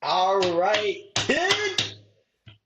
All right, kid.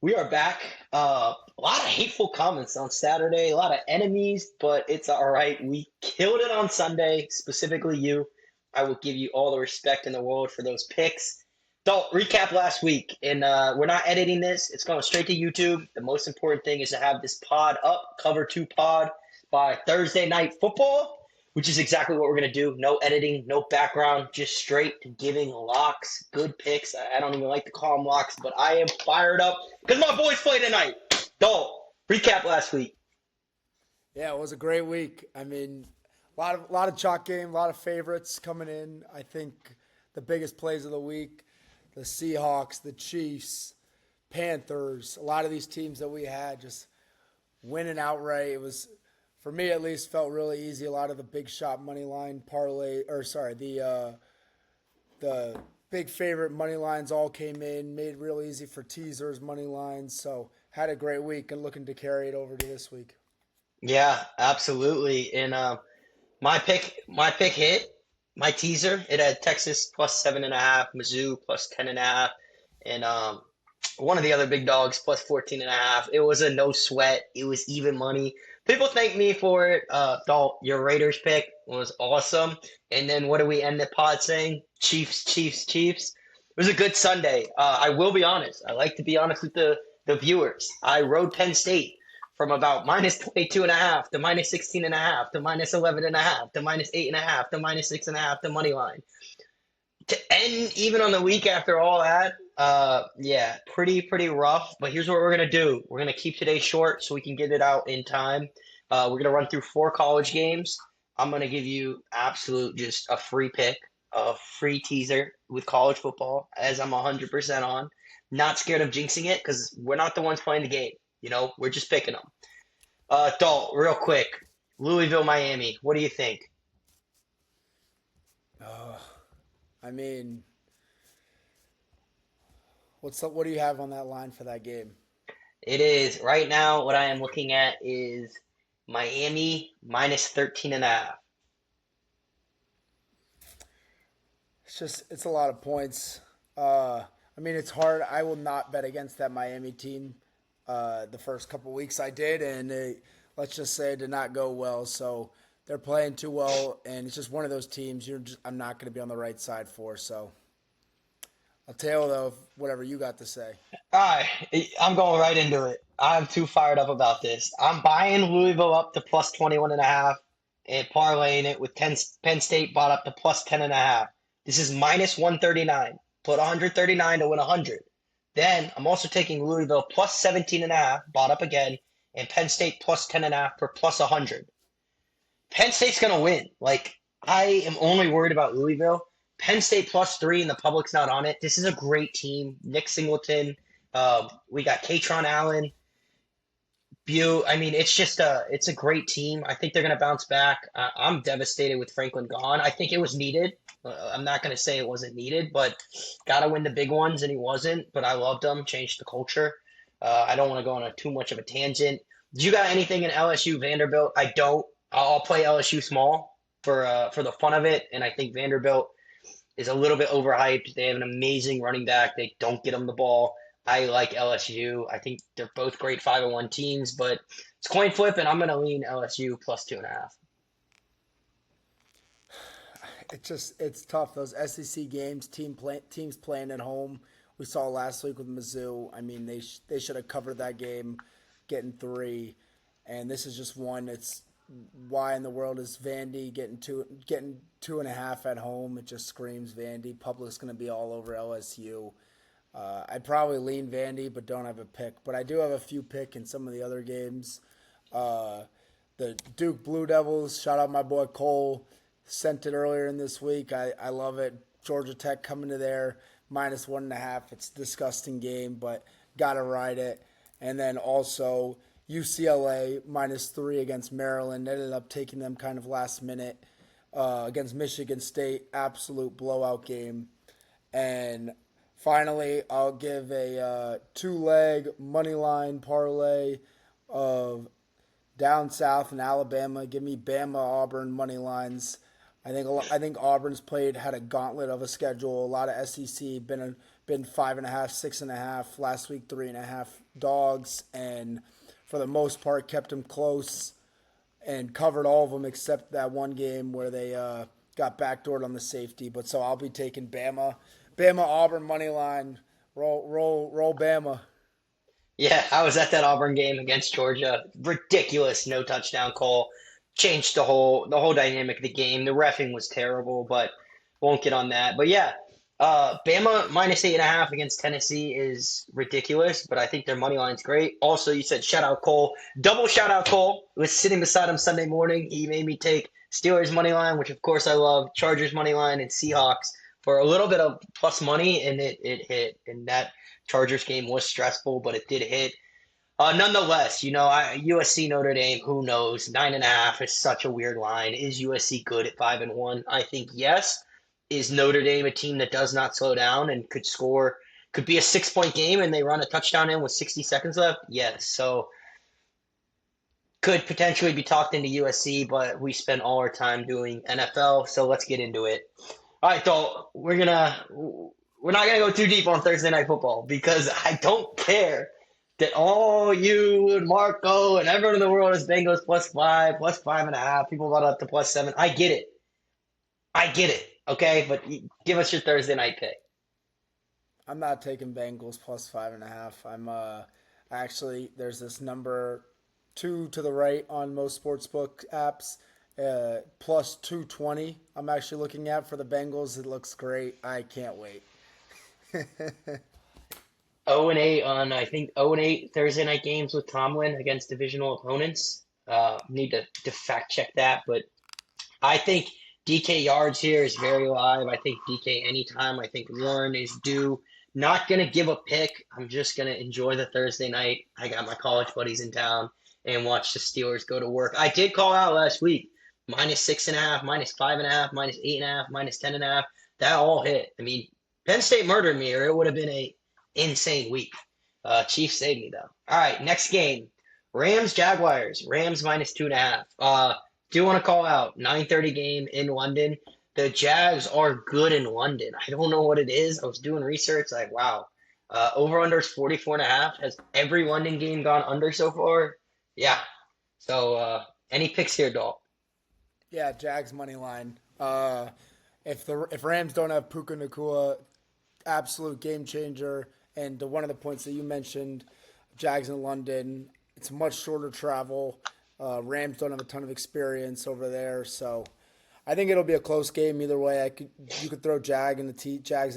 We are back. A lot of hateful comments on Saturday, a lot of enemies, but it's all right. We killed it on Sunday, specifically you. I will give you all the respect in the world for those picks. So, recap last week, and we're not editing this. It's going straight to YouTube. The most important thing is to have this pod up, CoverToo pod, by Thursday night football, which is exactly what we're going to do. No editing, no background, just straight to giving locks, good picks. I don't even like to call them locks, but I am fired up because my boys play tonight. Don't recap last week. Yeah, it was a great week. I mean, a lot of chalk game, a lot of favorites coming in. I think the biggest plays of the week, the Seahawks, the Chiefs, Panthers, a lot of these teams that we had just winning outright. It was, for me at least, felt really easy. A lot of the big shot money line parlay, or sorry, the big favorite money lines all came in, made it real easy for teasers, money lines. So had a great week and looking to carry it over to this week. Yeah, absolutely. And my pick hit. My teaser, it had Texas plus 7.5, Mizzou plus 10.5, and one of the other big dogs plus 14.5. It was a no sweat. It was even money. People thank me for it. Dalt, your Raiders pick was awesome. And then what do we end the pod saying? Chiefs, Chiefs, Chiefs. It was a good Sunday. I will be honest. I like to be honest with the viewers. I rode Penn State from about minus 22.5 to minus 16.5 to minus 11.5 to minus 8.5 to minus 6.5 to money line. To end even on the week after all that, yeah, pretty rough. But here's what we're gonna do: we're gonna keep today short so we can get it out in time. We're gonna run through four college games. I'm gonna give you absolute just a free pick, a free teaser with college football, as I'm 100% on. Not scared of jinxing it because we're not the ones playing the game. We're just picking them. Dalt, real quick, Louisville, Miami. What do you think? I mean, what do you have on that line for that game? It is right now. What I am looking at is Miami minus 13.5. It's a lot of points. I mean, it's hard. I will not bet against that Miami team. The first couple weeks I did, and let's just say it did not go well. So they're playing too well, and it's just one of those teams I'm not going to be on the right side for. So I'll tell you though whatever you got to say. All right, I'm going right into it. I'm too fired up about this. I'm buying Louisville up to plus 21.5 and parlaying it with Penn State bought up to plus 10.5. This is minus 139. Put 139 to win 100. Then I'm also taking Louisville plus 17.5, bought up again, and Penn State plus 10.5 for plus 100. Penn State's going to win. Like, I am only worried about Louisville. Penn State plus 3 and the public's not on it. This is a great team. Nick Singleton. We got Katron Allen. I mean, it's a great team. I think they're going to bounce back. I'm devastated with Franklin gone. I think it was needed. I'm not going to say it wasn't needed, but got to win the big ones, and he wasn't. But I loved him. Changed the culture. I don't want to go on too much of a tangent. Do you got anything in LSU Vanderbilt? I don't. I'll play LSU small for the fun of it, and I think Vanderbilt is a little bit overhyped. They have an amazing running back. They don't get him the ball. I like LSU. I think they're both great 501 teams, but it's coin flip, and I'm going to lean LSU plus 2.5. It's tough. Those SEC games, teams playing at home. We saw last week with Mizzou. I mean, they should have covered that game, getting three, and this is just one. It's why in the world is Vandy getting 2.5 at home? It just screams Vandy. Public's going to be all over LSU. I'd probably lean Vandy, but don't have a pick. But I do have a few pick in some of the other games. The Duke Blue Devils, shout out my boy Cole, sent it earlier in this week. I love it. Georgia Tech coming to there, minus 1.5. It's a disgusting game, but got to ride it. And then also UCLA minus 3 against Maryland. Ended up taking them kind of last minute against Michigan State. Absolute blowout game. And finally, I'll give a two-leg money line parlay of down south in Alabama. Give me Bama Auburn money lines. I think Auburn's played had a gauntlet of a schedule. A lot of SEC been 5.5, 6.5. Last week 3.5 dogs, and for the most part kept them close and covered all of them except that one game where they got backdoored on the safety. But so I'll be taking Bama Auburn money line. Roll Bama. Yeah, I was at that Auburn game against Georgia. Ridiculous no touchdown call. Changed the whole dynamic of the game. The reffing was terrible, but won't get on that. But yeah, Bama minus 8.5 against Tennessee is ridiculous, but I think their money line's great. Also, you said shout out Cole. Double shout out Cole. Was sitting beside him Sunday morning. He made me take Steelers money line, which of course I love, Chargers money line, and Seahawks for a little bit of plus money, and it hit. And that Chargers game was stressful, but it did hit. Nonetheless, USC Notre Dame, who knows? 9.5 is such a weird line. Is USC good at 5-1? I think yes. Is Notre Dame a team that does not slow down and could be a 6 point game and they run a touchdown in with 60 seconds left? Yes. So could potentially be talked into USC, but we spend all our time doing NFL, so let's get into it. All right, though, we're not gonna go too deep on Thursday night football because I don't care that all you and Marco and everyone in the world is Bengals +5, +5.5. People brought up to +7. I get it. I get it. Okay, but give us your Thursday night pick. I'm not taking Bengals +5.5. I'm actually there's this number two to the right on most sportsbook apps. Plus 220. I'm actually looking at for the Bengals. It looks great. I can't wait. 0-8 on I think 0-8 Thursday night games with Tomlin against divisional opponents. Need to fact check that, but I think DK yards here is very live. I think DK anytime. I think Warren is due. Not gonna give a pick. I'm just gonna enjoy the Thursday night. I got my college buddies in town and watch the Steelers go to work. I did call out last week -6.5, -5.5, -8.5, -10.5. That all hit. I mean, Penn State murdered me, or it would have been a insane week. Chiefs saved me though. All right, next game. Rams Jaguars. Rams -2.5. Do want to call out 9:30 game in London. The Jags are good in London. I don't know what it is. I was doing research, like wow. Over under is 44.5. Has every London game gone under so far? Yeah. So any picks here, Dalt? Yeah, Jags money line. If Rams don't have Puka Nakua, absolute game changer. And to one of the points that you mentioned, Jags in London, it's much shorter travel. Rams don't have a ton of experience over there, so I think it'll be a close game either way. You could throw Jags in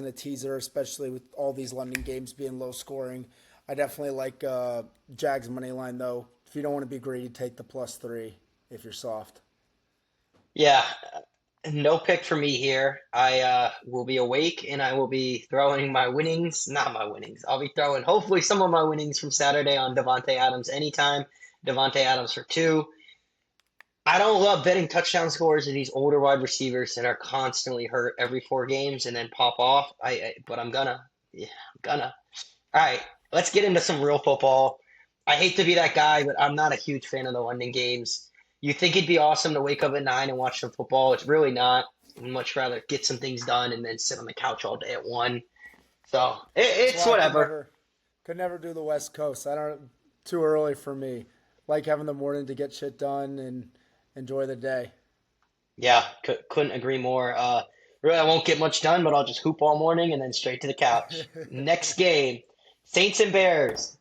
a teaser, especially with all these London games being low scoring. I definitely like Jags money line though. If you don't want to be greedy, take the +3 if you're soft. Yeah, no pick for me here. I will be awake and I will be throwing my winnings, not my winnings. I'll be throwing hopefully some of my winnings from Saturday on Devontae Adams anytime. Devontae Adams for two. I don't love betting touchdown scores of these older wide receivers that are constantly hurt every 4 games and then pop off. But I'm gonna. Yeah, I'm gonna. All right, let's get into some real football. I hate to be that guy, but I'm not a huge fan of the London games. You think it'd be awesome to wake up at 9 and watch some football? It's really not. I'd much rather get some things done and then sit on the couch all day at 1. So That's it's why I whatever. could never do the West Coast. I don't too early for me. Like having the morning to get shit done and enjoy the day. Yeah, couldn't agree more. Really, I won't get much done, but I'll just hoop all morning and then straight to the couch. Next game, Saints and Bears.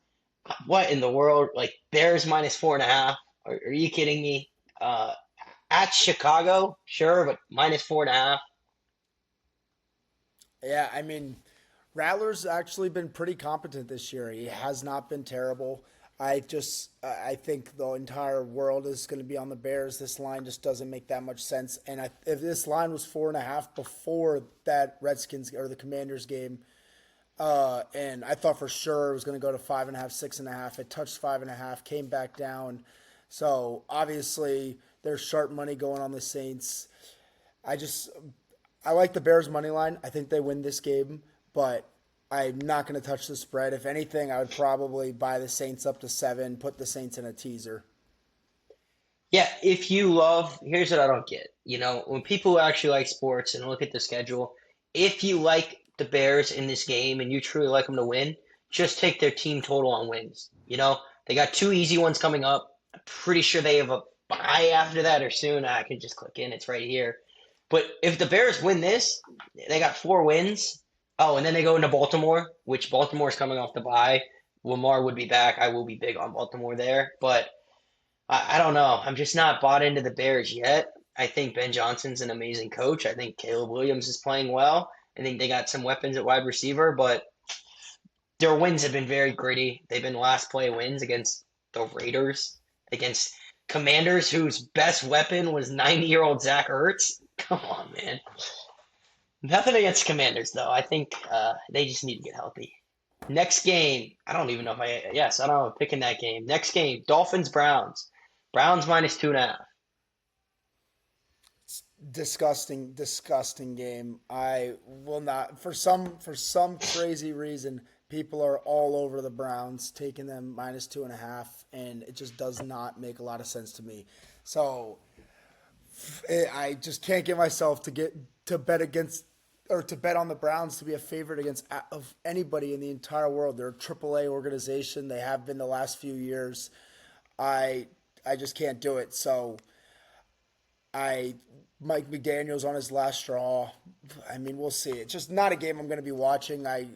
What in the world? Like Bears -4.5? Are you kidding me? At Chicago, sure, but -4.5. Yeah, I mean, Rattler's actually been pretty competent this year. He has not been terrible. I think the entire world is going to be on the Bears. This line just doesn't make that much sense. And if this line was 4.5 before that Redskins or the Commanders game, and I thought for sure it was going to go to 5.5, 6.5. It touched 5.5, came back down. So obviously there's sharp money going on the Saints. I just I like the Bears money line. I think they win this game, but I'm not going to touch the spread. If anything, I would probably buy the Saints up to 7, put the Saints in a teaser. Yeah, if you love, here's what I don't get. When people actually like sports and look at the schedule, if you like the Bears in this game and you truly like them to win, just take their team total on wins. They got two easy ones coming up. I'm pretty sure they have a bye after that or soon. I can just click in, it's right here. But if the Bears win this, they got four wins. Oh, and then they go into Baltimore, which Baltimore is coming off the bye. Lamar would be back. I will be big on Baltimore there, but. I don't know. I'm just not bought into the Bears yet. I think Ben Johnson's an amazing coach. I think Caleb Williams is playing well. I think they got some weapons at wide receiver, but their wins have been very gritty. They've been last play wins against the Raiders, against Commanders, whose best weapon was 90-year-old Zach Ertz. Come on, man. Nothing against Commanders, though. I think they just need to get healthy. Next game, I don't even know if yes, I don't know, picking that game. Next game, Dolphins Browns. Browns minus 2.5. Disgusting, disgusting game. I will not for some crazy reason. People are all over the Browns, taking them -2.5, and it just does not make a lot of sense to me. So I just can't get myself to bet against or to bet on the Browns to be a favorite against of anybody in the entire world. They're a AAA organization. They have been the last few years. I I just can't do it. So I Mike McDaniel's on his last straw. I mean, we'll see. It's just not a game I'm going to be watching. I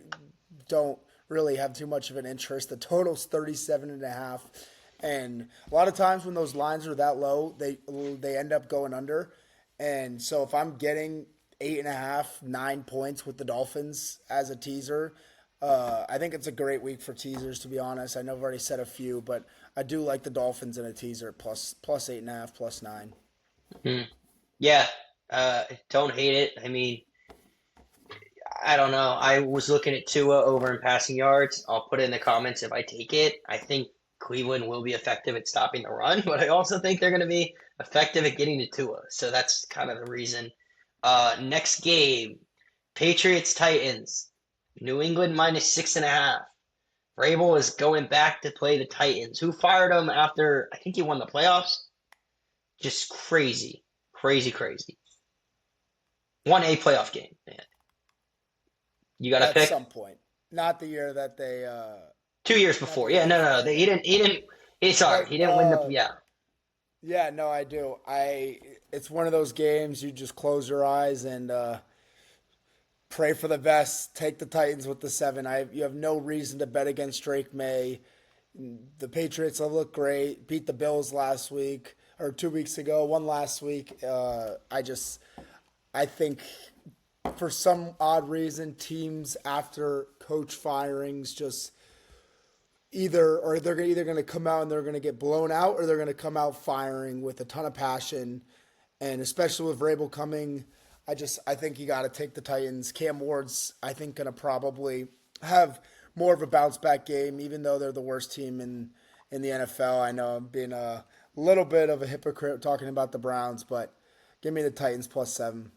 don't really have too much of an interest. The total's 37.5. And a lot of times when those lines are that low, they end up going under. And so if I'm getting 8.5, 9 points with the Dolphins as a teaser, I think it's a great week for teasers. To be honest, I know I've already said a few, but I do like the Dolphins in a teaser plus 8.5, +9. Hmm. Yeah, don't hate it. I mean, I don't know. I was looking at Tua over in passing yards. I'll put it in the comments if I take it. I think Cleveland will be effective at stopping the run, but I also think they're going to be effective at getting to Tua. So that's kind of the reason. Next game, Patriots Titans. New England minus 6.5. Vrabel is going back to play the Titans. Who fired him after I think he won the playoffs? Just crazy, crazy, crazy. Won a playoff game, man. You got to At pick some point, not the year that they, 2 years not the before. year Yeah, they no, no, no. fired He him. didn't. He didn't. Sorry, But he didn't win the. Yeah, yeah, no, I do. It's one of those games you just close your eyes and pray for the best. Take the Titans with the 7. You have no reason to bet against Drake May. The Patriots have looked great. Beat the Bills last week or 2 weeks ago. One last week. I think for some odd reason, teams after coach firings just they're either going to come out and they're going to get blown out, or they're going to come out firing with a ton of passion. And especially with Vrabel coming, I think you got to take the Titans. Cam Ward's I think going to probably have more of a bounce back game, even though they're the worst team in the NFL. I know I'm being a little bit of a hypocrite talking about the Browns, but give me the Titans +7.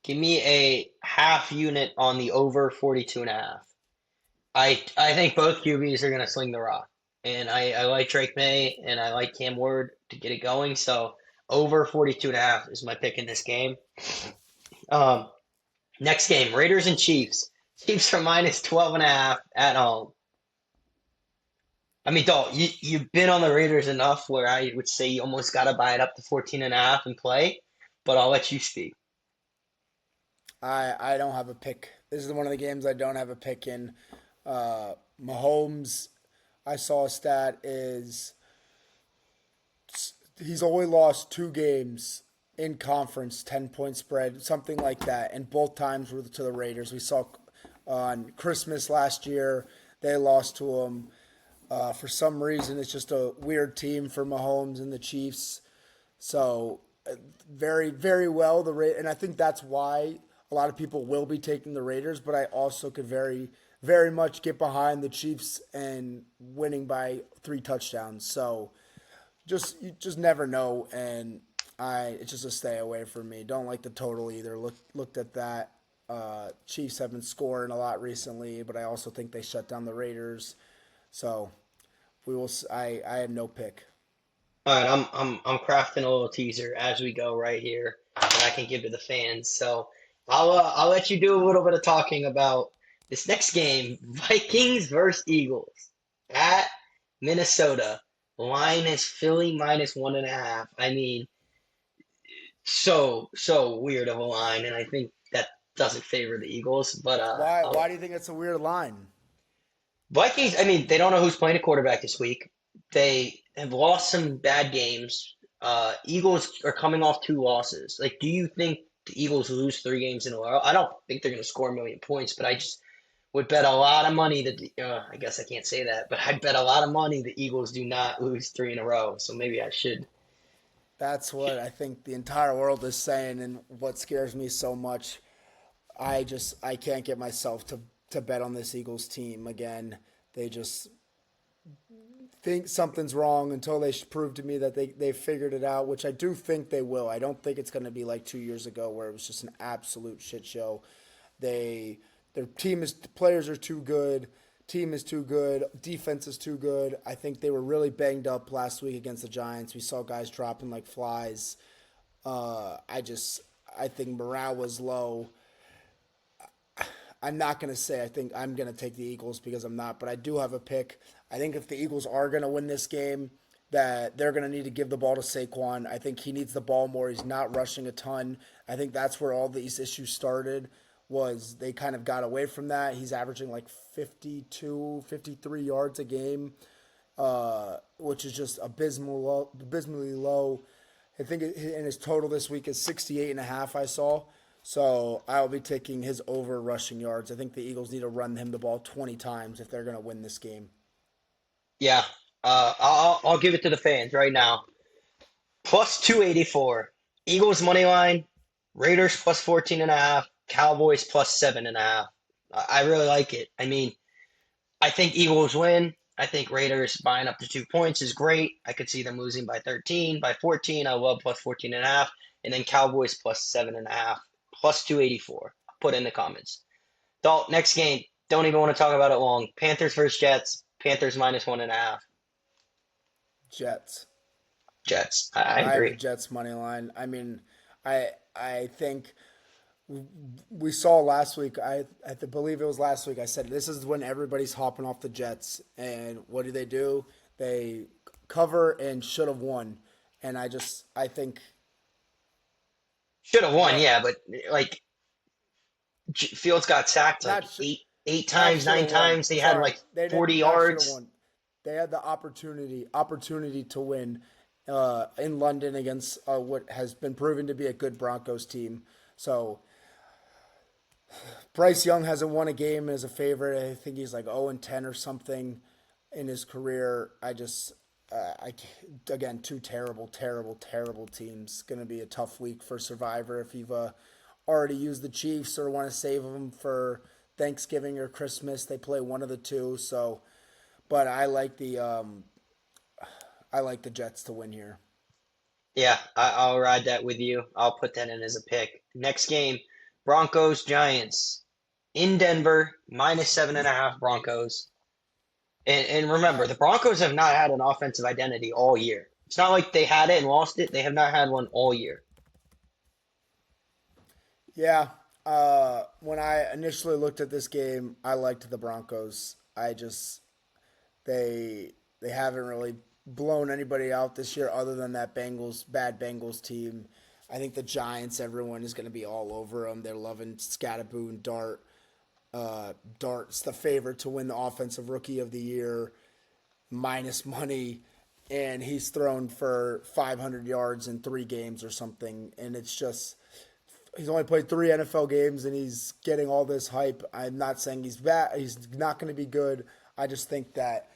give me a half unit on the over 42.5. I think both QBs are going to sling the rock, and I like Drake May and I like Cam Ward to get it going. So over 42.5 is my pick in this game. Um, Next game, Raiders and Chiefs. Chiefs are minus 12.5 at home. I mean, Dalt, you've been on the Raiders enough where I would say you almost got to buy it up to 14.5 and play, but I'll let you speak. I don't have a pick. This is one of the games I don't have a pick in. Mahomes, I saw a stat is he's only lost 2 games in conference, 10-point spread, something like that, and both times were to the Raiders. We saw on Christmas last year they lost to him. For some reason, it's just a weird team for Mahomes and the Chiefs. So very, very well and I think that's why a lot of people will be taking the Raiders. But I also could very, very much get behind the Chiefs and winning by 3 touchdowns. So you just never know, and it's just a stay away from me. Don't like the total either. Looked at that. Chiefs have been scoring a lot recently, but I also think they shut down the Raiders. So we will. I have no pick. All right, I'm crafting a little teaser as we go right here that I can give to the fans. So I'll let you do a little bit of talking about this next game, Vikings versus Eagles at Minnesota. Line is Philly minus 1.5. I mean, so weird of a line, and I think that doesn't favor the Eagles. But Why do you think it's a weird line? Vikings, I mean, they don't know who's playing a quarterback this week. They have lost some bad games. Eagles are coming off two losses. Like, do you think the Eagles lose three games in a row? I don't think they're going to score a million points, but I just would bet a lot of money that I guess I can't say that, but I'd bet a lot of money the Eagles do not lose three in a row. So maybe I should. That's what I think the entire world is saying, and what scares me so much. I can't get myself to bet on this Eagles team again. They just think something's wrong until they prove to me that they figured it out, which I do think they will. I don't think it's going to be like 2 years ago where it was just an absolute shit show. They their team is players are too good, team is too good, defense is too good. I think they were really banged up last week against the Giants. We saw guys dropping like flies. I just I think morale was low. I'm not going to say I think I'm going to take the Eagles because I'm not, but I do have a pick. I think if the Eagles are going to win this game, that they're going to need to give the ball to Saquon. I think he needs the ball more. He's not rushing a ton. I think that's where all these issues started was they kind of got away from that. He's averaging like 52, 53 yards a game, which is just abysmally low. I think in his total this week is 68 and a half I saw. So I'll be taking his over rushing yards. I think the Eagles need to run him the ball 20 times if they're going to win this game. Yeah, I'll give it to the fans right now. Plus 284. Eagles money line. Raiders plus 14.5. Cowboys plus 7.5. I really like it. I mean, I think Eagles win. I think Raiders buying up to 2 points is great. I could see them losing by 13, by 14. I love plus 14.5. And then Cowboys plus 7.5. Plus 284. Put in the comments. Dalt, next game. Don't even want to talk about it long. Panthers versus Jets. Panthers minus 1.5. Jets. Jets. I I have the agree. Jets money line. I mean, I think we saw last week. Believe it was last week. I said this is when everybody's hopping off the Jets, and what do? They cover and should have won. And I think Should have won, I yeah, but like Fields got sacked like not sh- eight not times, should nine have won. times. They had Sorry, like they 40 didn't. Not should have yards. won. They had the opportunity to win in London against what has been proven to be a good Broncos team. So Bryce Young hasn't won a game as a favorite. I think he's like 0-10 or something in his career. Again, two terrible teams. Going to be a tough week for Survivor if you've already used the Chiefs or want to save them for Thanksgiving or Christmas. They play one of the two. So, but I like the Jets to win here. Yeah, I'll ride that with you. I'll put that in as a pick. Next game, Broncos Giants in Denver, minus 7.5 Broncos. And remember, the Broncos have not had an offensive identity all year. It's not like they had it and lost it. They have not had one all year. Yeah. When I initially looked at this game, I liked the Broncos. They haven't really blown anybody out this year other than that Bengals bad Bengals team. I think the Giants, everyone is going to be all over them. They're loving Scatterboo and Dart. Dart's the favorite to win the Offensive Rookie of the Year, minus money, and he's thrown for 500 yards in 3 games or something. And it's just he's only played 3 NFL games and he's getting all this hype. I'm not saying he's bad. He's not going to be good. I just think that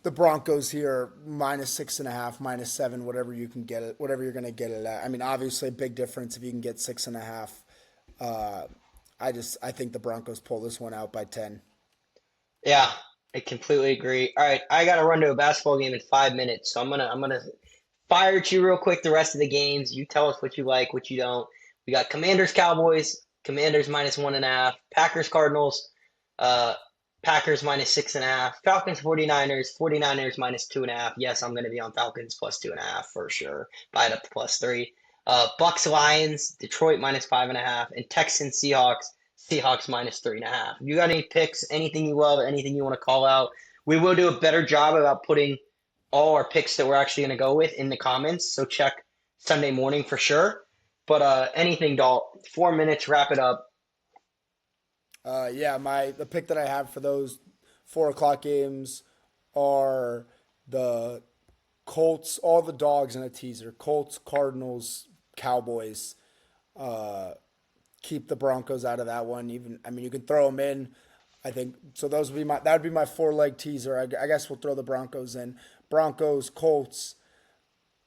the Broncos here minus 6.5, -7, whatever you can get it, whatever you're going to get it at. I mean, obviously a big difference if you can get 6.5. Uh, I think the Broncos pull this one out by 10. Yeah, I completely agree. All right, I got to run to a basketball game in 5 minutes, so I'm gonna fire at you real quick. The rest of the games, you tell us what you like, what you don't. We got Commanders Cowboys. Commanders minus 1.5. Packers Cardinals. Packers minus 6.5. Falcons 49ers. 49ers minus 2.5. Yes, I'm going to be on Falcons plus 2.5 for sure. Buy it up to plus three. Bucks Lions. Detroit minus 5.5. And Texans Seahawks. Seahawks minus 3.5. You got any picks? Anything you love? Anything you want to call out? We will do a better job about putting all our picks that we're actually going to go with in the comments. So check Sunday morning for sure. But anything, Dalt. 4 minutes. Wrap it up. Yeah, the pick that I have for those 4 o'clock games are the Colts, all the dogs in a teaser. Colts, Cardinals, Cowboys. Uh, Keep the Broncos out of that one. Even I mean, you can throw them in. I think so. Those would be my that would be my 4 leg teaser. I guess we'll throw the Broncos in. Broncos, Colts,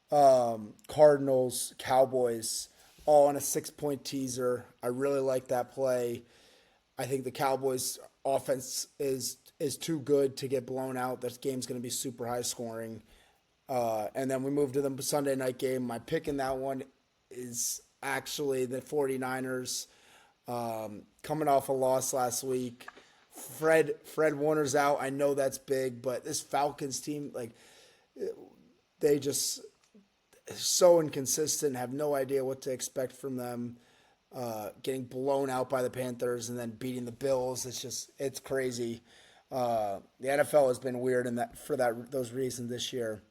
Cardinals, Cowboys, all on a 6 point teaser. I really like that play. I think the Cowboys offense is too good to get blown out. This game's going to be super high scoring. And then we move to the Sunday night game. My pick in that one is actually the 49ers, coming off a loss last week. Fred Warner's out. I know that's big, but this Falcons team, like, they just so inconsistent. Have no idea what to expect from them. Getting blown out by the Panthers and then beating the Bills. It's crazy. The NFL has been weird in that for those reasons this year.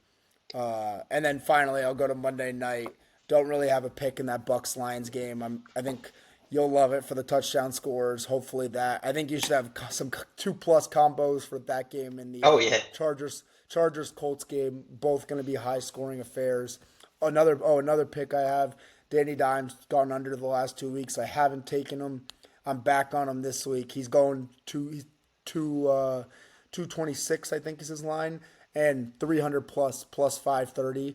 And then finally, I'll go to Monday night. Don't really have a pick in that Bucks Lions game. I think you'll love it for the touchdown scores. Hopefully that. I think you should have some 2+ combos for that game and the Oh, yeah. Chargers Colts game. Both going to be high scoring affairs. Another pick I have. Danny Dimes gone under the last 2 weeks. I haven't taken him. I'm back on him this week. He's going to 226, I think is his line, and 300 plus 530.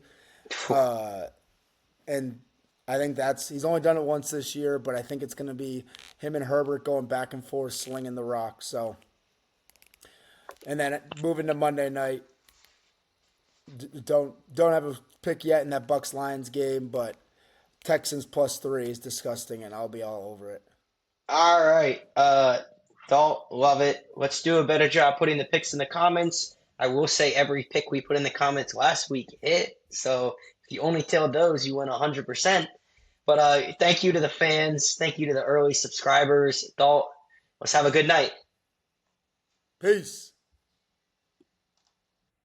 And I think he's only done it once this year, but I think it's going to be him and Herbert going back and forth, slinging the rock. So, and then moving to Monday night, don't have a pick yet in that Bucks Lions game, but Texans plus 3 is disgusting, and I'll be all over it. All right. Don't love it. Let's do a better job putting the picks in the comments. I will say every pick we put in the comments last week hit. So if you only tailed those, you win 100%. But thank you to the fans. Thank you to the early subscribers. Don't let's have a good night. Peace.